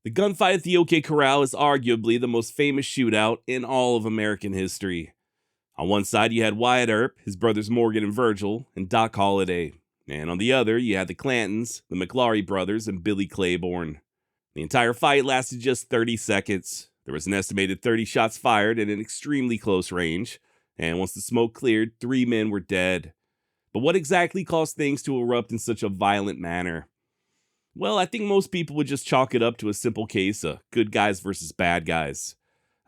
The gunfight at the OK Corral is arguably the most famous shootout in all of American history. On one side, you had Wyatt Earp, his brothers Morgan and Virgil, and Doc Holliday. And on the other, you had the Clantons, the McLaury brothers, and Billy Claiborne. The entire fight lasted just 30 seconds. There was an estimated 30 shots fired at an extremely close range, and once the smoke cleared, 3 men were dead. But what exactly caused things to erupt in such a violent manner? Well, I think most people would just chalk it up to a simple case of good guys versus bad guys.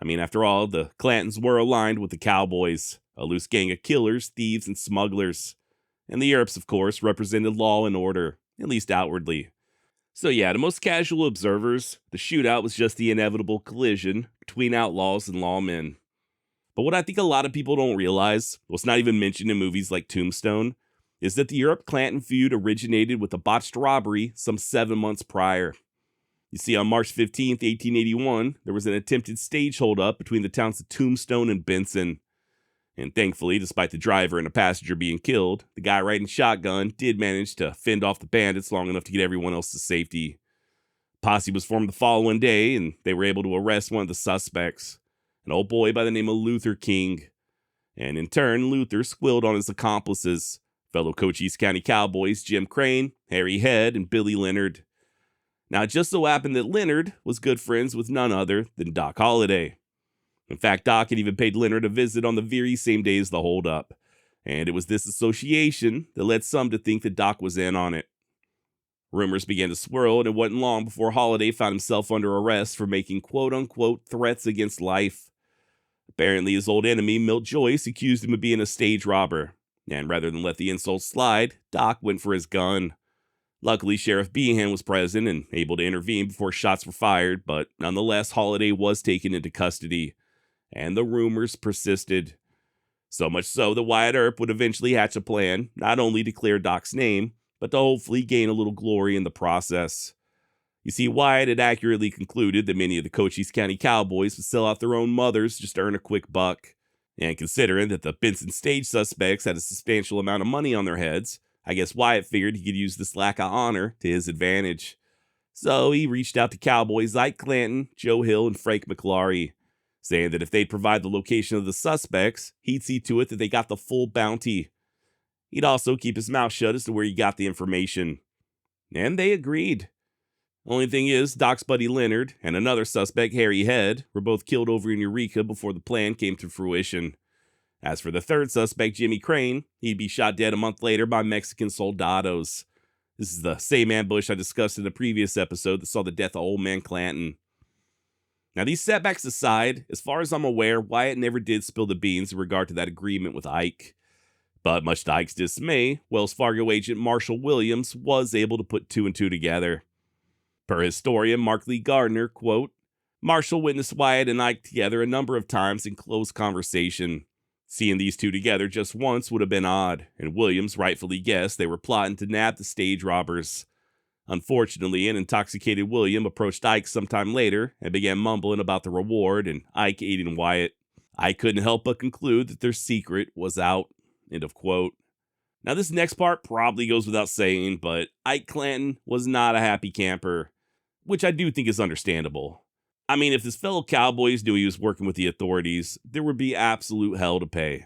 I mean, after all, the Clantons were aligned with the Cowboys, a loose gang of killers, thieves, and smugglers. And the Earps, of course, represented law and order, at least outwardly. So yeah, to most casual observers, the shootout was just the inevitable collision between outlaws and lawmen. But what I think a lot of people don't realize, what's not even mentioned in movies like Tombstone, is that the Earp-Clanton feud originated with a botched robbery some 7 months prior. You see, on March 15th, 1881, there was an attempted stage holdup between the towns of Tombstone and Benson. And thankfully, despite the driver and a passenger being killed, the guy riding shotgun did manage to fend off the bandits long enough to get everyone else to safety. Posse was formed the following day, and they were able to arrest one of the suspects, an old boy by the name of Luther King. And in turn, Luther squealed on his accomplices, fellow Cochise County Cowboys Jim Crane, Harry Head, and Billy Leonard. Now, it just so happened that Leonard was good friends with none other than Doc Holliday. In fact, Doc had even paid Leonard a visit on the very same day as the holdup, and it was this association that led some to think that Doc was in on it. Rumors began to swirl, and it wasn't long before Holliday found himself under arrest for making quote-unquote threats against life. Apparently, his old enemy, Milt Joyce, accused him of being a stage robber, and rather than let the insult slide, Doc went for his gun. Luckily, Sheriff Behan was present and able to intervene before shots were fired, but nonetheless, Holliday was taken into custody, and the rumors persisted. So much so that Wyatt Earp would eventually hatch a plan, not only to clear Doc's name, but to hopefully gain a little glory in the process. You see, Wyatt had accurately concluded that many of the Cochise County Cowboys would sell out their own mothers just to earn a quick buck. And considering that the Benson stage suspects had a substantial amount of money on their heads, I guess Wyatt figured he could use this lack of honor to his advantage. So he reached out to Cowboys like Clanton, Joe Hill, and Frank McLaury, saying that if they'd provide the location of the suspects, he'd see to it that they got the full bounty. He'd also keep his mouth shut as to where he got the information. And they agreed. Only thing is, Doc's buddy Leonard and another suspect, Harry Head, were both killed over in Eureka before the plan came to fruition. As for the third suspect, Jimmy Crane, he'd be shot dead a month later by Mexican soldados. This is the same ambush I discussed in a previous episode that saw the death of Old Man Clanton. Now, these setbacks aside, as far as I'm aware, Wyatt never did spill the beans in regard to that agreement with Ike. But much to Ike's dismay, Wells Fargo agent Marshall Williams was able to put 2 and 2 together. Per historian Mark Lee Gardner, quote, Marshall witnessed Wyatt and Ike together a number of times in close conversation. Seeing these two together just once would have been odd, and Williams rightfully guessed they were plotting to nab the stage robbers. Unfortunately, an intoxicated William approached Ike sometime later and began mumbling about the reward and Ike aiding Wyatt. Ike couldn't help but conclude that their secret was out. End of quote. Now, this next part probably goes without saying, but Ike Clanton was not a happy camper, which I do think is understandable. I mean, if his fellow cowboys knew he was working with the authorities, there would be absolute hell to pay.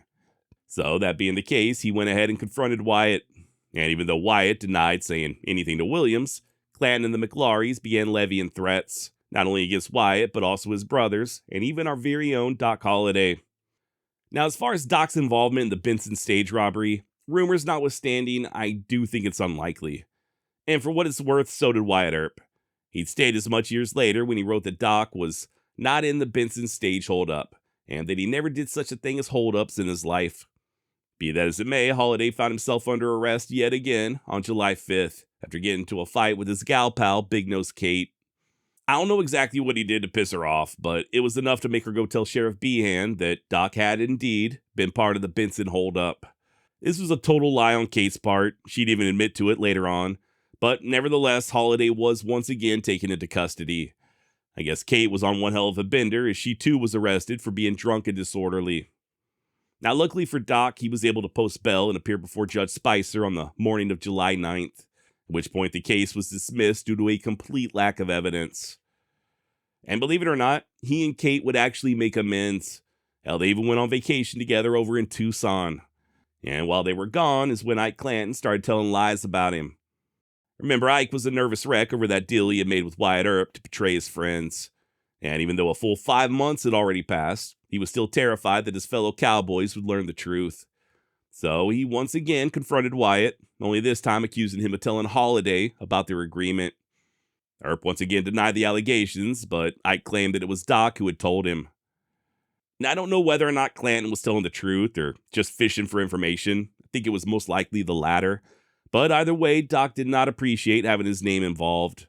So, that being the case, he went ahead and confronted Wyatt. And even though Wyatt denied saying anything to Williams, Clanton and the McLaurys began levying threats, not only against Wyatt, but also his brothers, and even our very own Doc Holliday. Now, as far as Doc's involvement in the Benson stage robbery, rumors notwithstanding, I do think it's unlikely. And for what it's worth, so did Wyatt Earp. He'd stated as much years later when he wrote that Doc was not in the Benson stage holdup, and that he never did such a thing as holdups in his life. Be that as it may, Holliday found himself under arrest yet again on July 5th, after getting into a fight with his gal pal, Big Nose Kate. I don't know exactly what he did to piss her off, but it was enough to make her go tell Sheriff Behan that Doc had indeed been part of the Benson holdup. This was a total lie on Kate's part. She'd even admit to it later on. But nevertheless, Holliday was once again taken into custody. I guess Kate was on one hell of a bender as she too was arrested for being drunk and disorderly. Now, luckily for Doc, he was able to post bail and appear before Judge Spicer on the morning of July 9th, at which point the case was dismissed due to a complete lack of evidence. And believe it or not, he and Kate would actually make amends. Hell, they even went on vacation together over in Tucson. And while they were gone is when Ike Clanton started telling lies about him. Remember, Ike was a nervous wreck over that deal he had made with Wyatt Earp to betray his friends. And even though a full 5 months had already passed, he was still terrified that his fellow cowboys would learn the truth. So he once again confronted Wyatt, only this time accusing him of telling Holliday about their agreement. Earp once again denied the allegations, but Ike claimed that it was Doc who had told him. Now, I don't know whether or not Clanton was telling the truth or just fishing for information. I think it was most likely the latter. But either way, Doc did not appreciate having his name involved.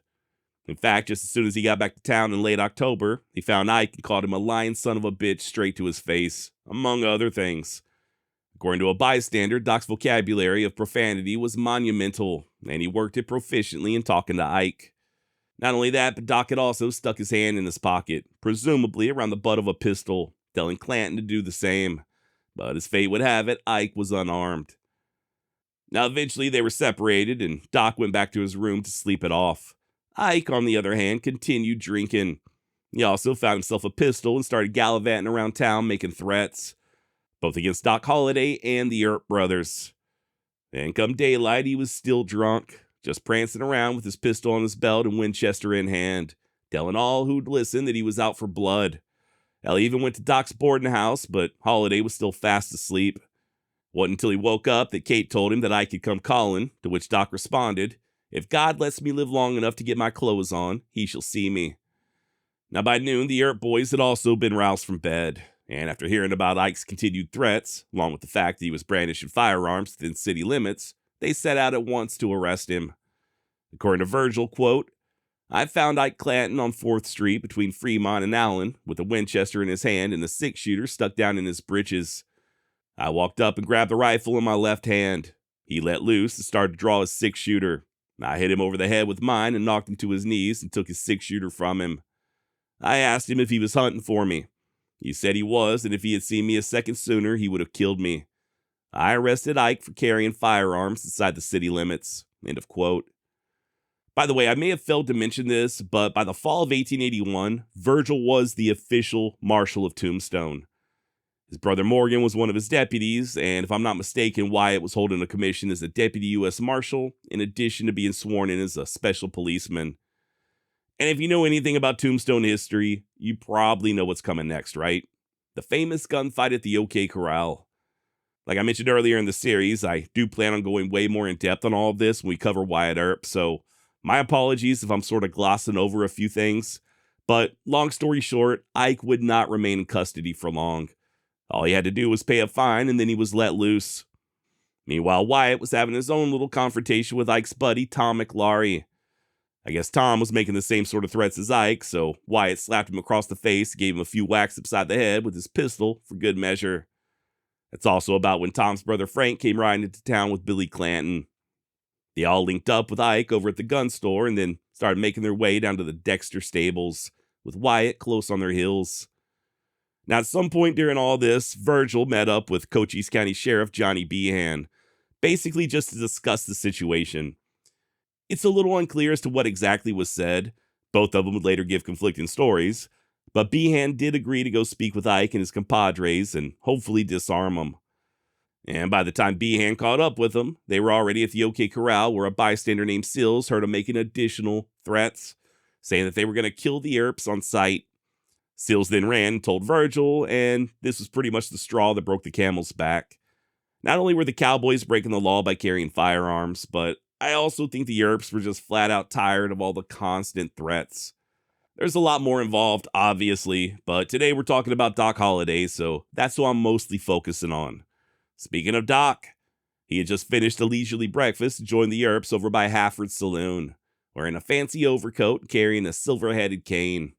In fact, just as soon as he got back to town in late October, he found Ike and called him a lying son of a bitch straight to his face, among other things. According to a bystander, Doc's vocabulary of profanity was monumental, and he worked it proficiently in talking to Ike. Not only that, but Doc had also stuck his hand in his pocket, presumably around the butt of a pistol, telling Clanton to do the same. But as fate would have it, Ike was unarmed. Now, eventually they were separated, and Doc went back to his room to sleep it off. Ike, on the other hand, continued drinking. He also found himself a pistol and started gallivanting around town making threats, both against Doc Holliday and the Earp brothers. And come daylight, he was still drunk, just prancing around with his pistol on his belt and Winchester in hand, telling all who'd listen that he was out for blood. Hell, he even went to Doc's boarding house, but Holliday was still fast asleep. It wasn't until he woke up that Kate told him that I could come calling, to which Doc responded, "If God lets me live long enough to get my clothes on, he shall see me." Now by noon, the Earp boys had also been roused from bed, and after hearing about Ike's continued threats, along with the fact that he was brandishing firearms within city limits, they set out at once to arrest him. According to Virgil, quote, "I found Ike Clanton on 4th Street between Fremont and Allen with a Winchester in his hand and a 6-shooter stuck down in his breeches. I walked up and grabbed the rifle in my left hand. He let loose and started to draw his 6-shooter. I hit him over the head with mine and knocked him to his knees and took his 6-shooter from him. I asked him if he was hunting for me. He said he was, and if he had seen me a second sooner, he would have killed me. I arrested Ike for carrying firearms inside the city limits." End of quote. By the way, I may have failed to mention this, but by the fall of 1881, Virgil was the official Marshal of Tombstone. His brother Morgan was one of his deputies, and if I'm not mistaken, Wyatt was holding a commission as a deputy U.S. Marshal, in addition to being sworn in as a special policeman. And if you know anything about Tombstone history, you probably know what's coming next, right? The famous gunfight at the OK Corral. Like I mentioned earlier in the series, I do plan on going way more in depth on all of this when we cover Wyatt Earp, so my apologies if I'm sort of glossing over a few things. But long story short, Ike would not remain in custody for long. All he had to do was pay a fine, and then he was let loose. Meanwhile, Wyatt was having his own little confrontation with Ike's buddy, Tom McLaury. I guess Tom was making the same sort of threats as Ike, so Wyatt slapped him across the face, gave him a few whacks upside the head with his pistol for good measure. That's also about when Tom's brother Frank came riding into town with Billy Clanton. They all linked up with Ike over at the gun store and then started making their way down to the Dexter stables, with Wyatt close on their heels. Now, at some point during all this, Virgil met up with Cochise County Sheriff Johnny Behan, basically just to discuss the situation. It's a little unclear as to what exactly was said. Both of them would later give conflicting stories, but Behan did agree to go speak with Ike and his compadres and hopefully disarm them. And by the time Behan caught up with them, they were already at the OK Corral, where a bystander named Sills heard him making additional threats, saying that they were going to kill the Earps on sight. Sills then ran and told Virgil, and this was pretty much the straw that broke the camel's back. Not only were the Cowboys breaking the law by carrying firearms, but I also think the Earps were just flat out tired of all the constant threats. There's a lot more involved, obviously, but today we're talking about Doc Holliday, so that's who I'm mostly focusing on. Speaking of Doc, he had just finished a leisurely breakfast and joined the Earps over by Hafford's Saloon, wearing a fancy overcoat and carrying a silver-headed cane.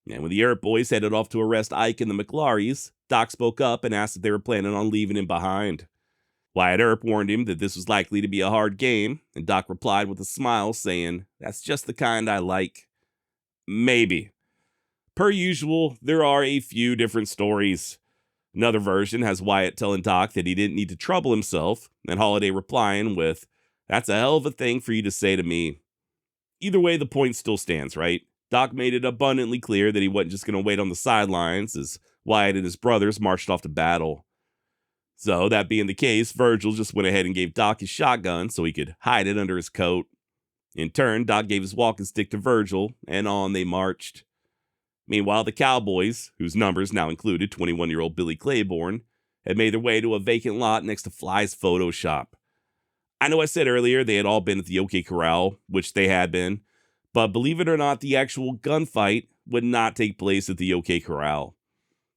And when the Earp boys headed off to arrest Ike and the McLaurys, Doc spoke up and asked if they were planning on leaving him behind. Wyatt Earp warned him that this was likely to be a hard game, and Doc replied with a smile, saying, "That's just the kind I like." Maybe. Per usual, there are a few different stories. Another version has Wyatt telling Doc that he didn't need to trouble himself, and Holliday replying with, "That's a hell of a thing for you to say to me." Either way, the point still stands, right? Doc made it abundantly clear that he wasn't just going to wait on the sidelines as Wyatt and his brothers marched off to battle. So, that being the case, Virgil just went ahead and gave Doc his shotgun so he could hide it under his coat. In turn, Doc gave his walking stick to Virgil, and on they marched. Meanwhile, the Cowboys, whose numbers now included 21-year-old Billy Claiborne, had made their way to a vacant lot next to Fly's photo shop. I know I said earlier they had all been at the OK Corral, which they had been, but believe it or not, the actual gunfight would not take place at the OK Corral.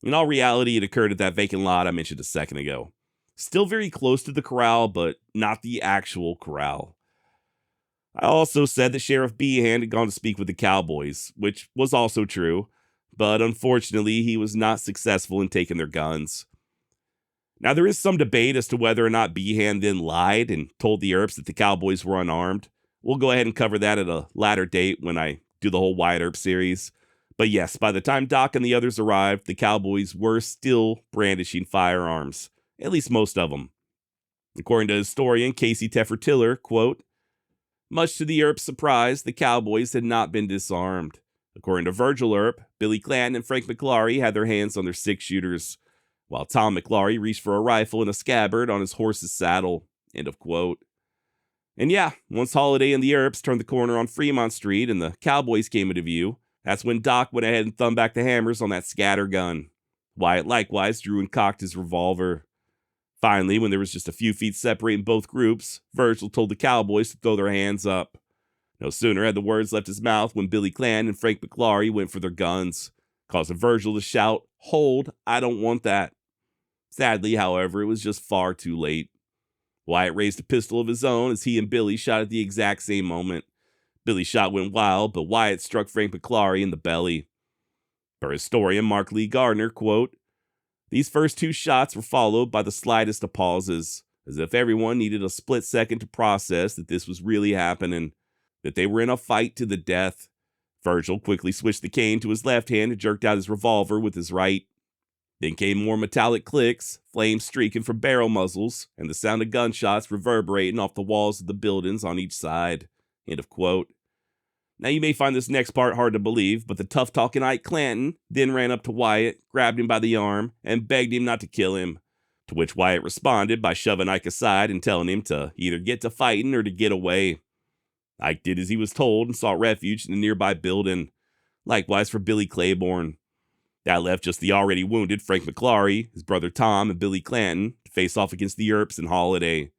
In all reality, it occurred at that vacant lot I mentioned a second ago. Still very close to the corral, but not the actual corral. I also said that Sheriff Behan had gone to speak with the Cowboys, which was also true, but unfortunately he was not successful in taking their guns. Now there is some debate as to whether or not Behan then lied and told the Earps that the Cowboys were unarmed. We'll go ahead and cover that at a later date when I do the whole Wyatt Earp series. But yes, by the time Doc and the others arrived, the Cowboys were still brandishing firearms, at least most of them. According to historian Casey Teffer-Tiller, quote, much to the Earp's surprise, the Cowboys had not been disarmed. According to Virgil Earp, Billy Clanton and Frank McLaury had their hands on their six-shooters, while Tom McLaury reached for a rifle and a scabbard on his horse's saddle, end of quote. And yeah, once Holliday and the Earps turned the corner on Fremont Street and the Cowboys came into view, that's when Doc went ahead and thumbed back the hammers on that scatter gun. Wyatt likewise drew and cocked his revolver. Finally, when there was just a few feet separating both groups, Virgil told the Cowboys to throw their hands up. No sooner had the words left his mouth when Billy Clanton and Frank McLaury went for their guns, causing Virgil to shout, "Hold, I don't want that." Sadly, however, it was just far too late. Wyatt raised a pistol of his own as he and Billy shot at the exact same moment. Billy's shot went wild, but Wyatt struck Frank McLaury in the belly. Per historian Mark Lee Gardner, quote, these first two shots were followed by the slightest of pauses, as if everyone needed a split second to process that this was really happening, that they were in a fight to the death. Virgil quickly switched the cane to his left hand and jerked out his revolver with his right. Then came more metallic clicks, flames streaking from barrel muzzles, and the sound of gunshots reverberating off the walls of the buildings on each side. End of quote. Now you may find this next part hard to believe, but the tough-talking Ike Clanton then ran up to Wyatt, grabbed him by the arm, and begged him not to kill him, to which Wyatt responded by shoving Ike aside and telling him to either get to fighting or to get away. Ike did as he was told and sought refuge in a nearby building. Likewise for Billy Claiborne. That left just the already wounded Frank McLaury, his brother Tom, and Billy Clanton to face off against the Earps and Holliday.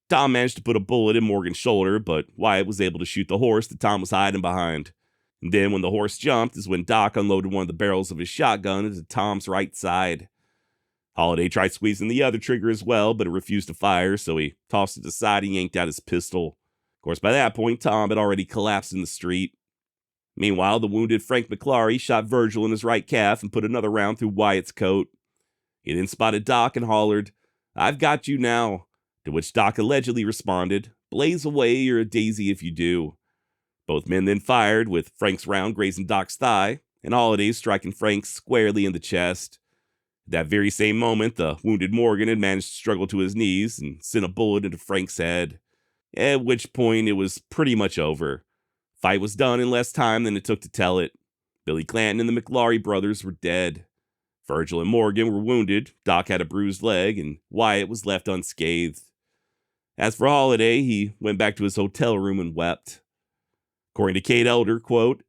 Tom managed to put a bullet in Morgan's shoulder, but Wyatt was able to shoot the horse that Tom was hiding behind. And then when the horse jumped is when Doc unloaded one of the barrels of his shotgun into Tom's right side. Holliday tried squeezing the other trigger as well, but it refused to fire, so he tossed it aside and yanked out his pistol. Of course, by that point, Tom had already collapsed in the street. Meanwhile, the wounded Frank McLaury shot Virgil in his right calf and put another round through Wyatt's coat. He then spotted Doc and hollered, "I've got you now," to which Doc allegedly responded, "Blaze away, you're a daisy if you do." Both men then fired, with Frank's round grazing Doc's thigh, and Holliday striking Frank squarely in the chest. At that very same moment, the wounded Morgan had managed to struggle to his knees and sent a bullet into Frank's head, at which point it was pretty much over. Fight was done in less time than it took to tell it. Billy Clanton and the McLaury brothers were dead. Virgil and Morgan were wounded, Doc had a bruised leg, and Wyatt was left unscathed. As for Holliday, he went back to his hotel room and wept. According to Kate Elder, quote,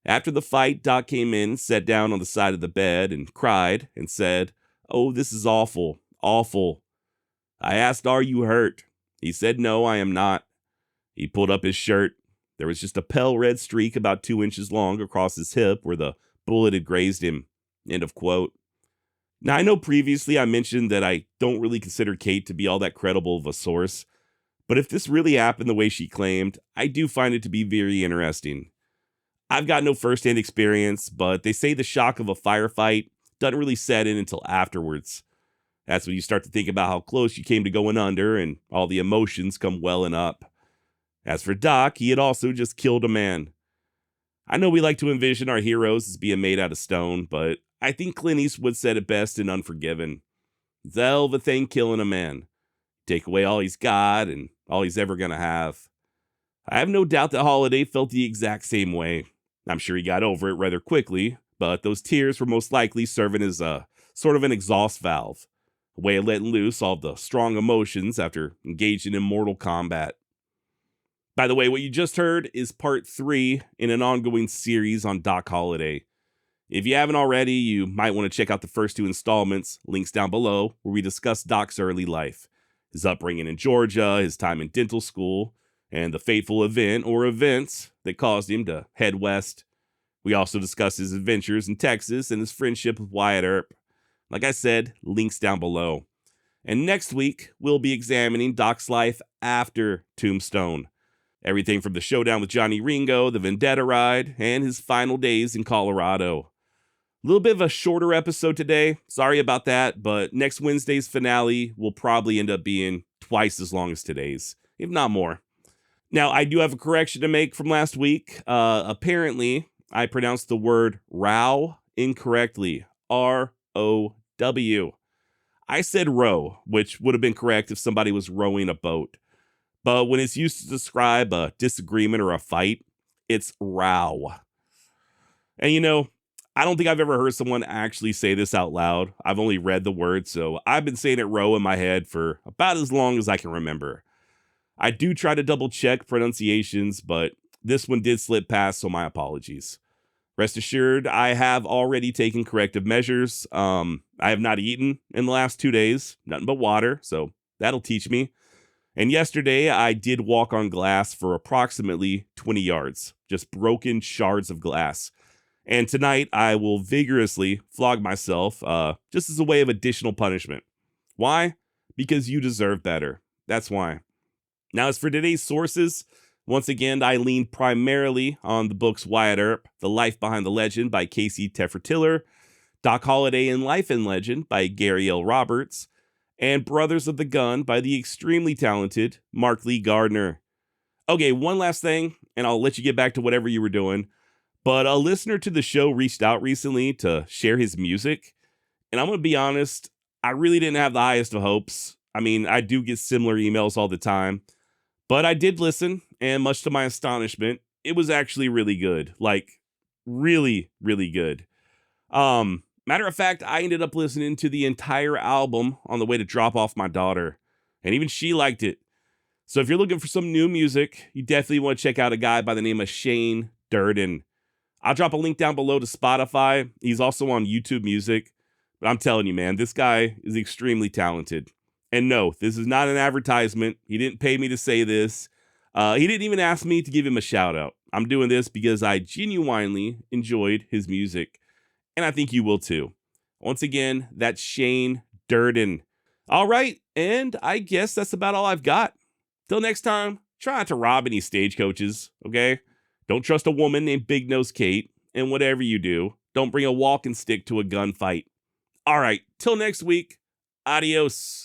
after the fight, Doc came in, sat down on the side of the bed, and cried and said, "Oh, this is awful, awful." I asked, "Are you hurt?" He said, "No, I am not." He pulled up his shirt. There was just a pale red streak about 2 inches long across his hip where the bullet had grazed him. End of quote. Now, I know previously I mentioned that I don't really consider Kate to be all that credible of a source, but if this really happened the way she claimed, I do find it to be very interesting. I've got no first-hand experience, but they say the shock of a firefight doesn't really set in until afterwards. That's when you start to think about how close you came to going under and all the emotions come welling up. As for Doc, he had also just killed a man. I know we like to envision our heroes as being made out of stone, but I think Clint Eastwood said it best in Unforgiven. It's a hell of a thing killing a man. Take away all he's got and all he's ever going to have. I have no doubt that Holliday felt the exact same way. I'm sure he got over it rather quickly, but those tears were most likely serving as a sort of an exhaust valve, a way of letting loose all the strong emotions after engaging in mortal combat. By the way, what you just heard is part 3 in an ongoing series on Doc Holliday. If you haven't already, you might want to check out the first 2 installments, links down below, where we discuss Doc's early life, his upbringing in Georgia, his time in dental school, and the fateful event or events that caused him to head west. We also discuss his adventures in Texas and his friendship with Wyatt Earp. Like I said, links down below. And next week, we'll be examining Doc's life after Tombstone. Everything from the showdown with Johnny Ringo, the Vendetta ride, and his final days in Colorado. A little bit of a shorter episode today. Sorry about that, but next Wednesday's finale will probably end up being twice as long as today's, if not more. Now, I do have a correction to make from last week. Apparently, I pronounced the word row incorrectly. R-O-W. I said row, which would have been correct if somebody was rowing a boat. But when it's used to describe a disagreement or a fight, it's row. And you know, I don't think I've ever heard someone actually say this out loud. I've only read the word, so I've been saying it row in my head for about as long as I can remember. I do try to double check pronunciations, but this one did slip past, so my apologies. Rest assured, I have already taken corrective measures. I have not eaten in the last 2 days, nothing but water, so that'll teach me. And yesterday, I did walk on glass for approximately 20 yards, just broken shards of glass. And tonight, I will vigorously flog myself, just as a way of additional punishment. Why? Because you deserve better. That's why. Now, as for today's sources, once again, I lean primarily on the books Wyatt Earp, The Life Behind the Legend by Casey Teffer-Tiller, Doc Holliday and Life and Legend by Gary L. Roberts, and Brothers of the Gun by the extremely talented Mark Lee Gardner. Okay, one last thing, and I'll let you get back to whatever you were doing. But a listener to the show reached out recently to share his music. And I'm going to be honest, I really didn't have the highest of hopes. I mean, I do get similar emails all the time. But I did listen, and much to my astonishment, it was actually really good. Like, really, really good. Matter of fact, I ended up listening to the entire album on the way to drop off my daughter. And even she liked it. So if you're looking for some new music, you definitely want to check out a guy by the name of Shane Durden. I'll drop a link down below to Spotify. He's also on YouTube Music. But I'm telling you, man, this guy is extremely talented. And no, this is not an advertisement. He didn't pay me to say this. He didn't even ask me to give him a shout out. I'm doing this because I genuinely enjoyed his music. And I think you will too. Once again, that's Shane Durden. All right, and I guess that's about all I've got. Till next time, try not to rob any stagecoaches, okay? Don't trust a woman named Big Nose Kate. And whatever you do, don't bring a walking stick to a gunfight. All right, till next week, adios.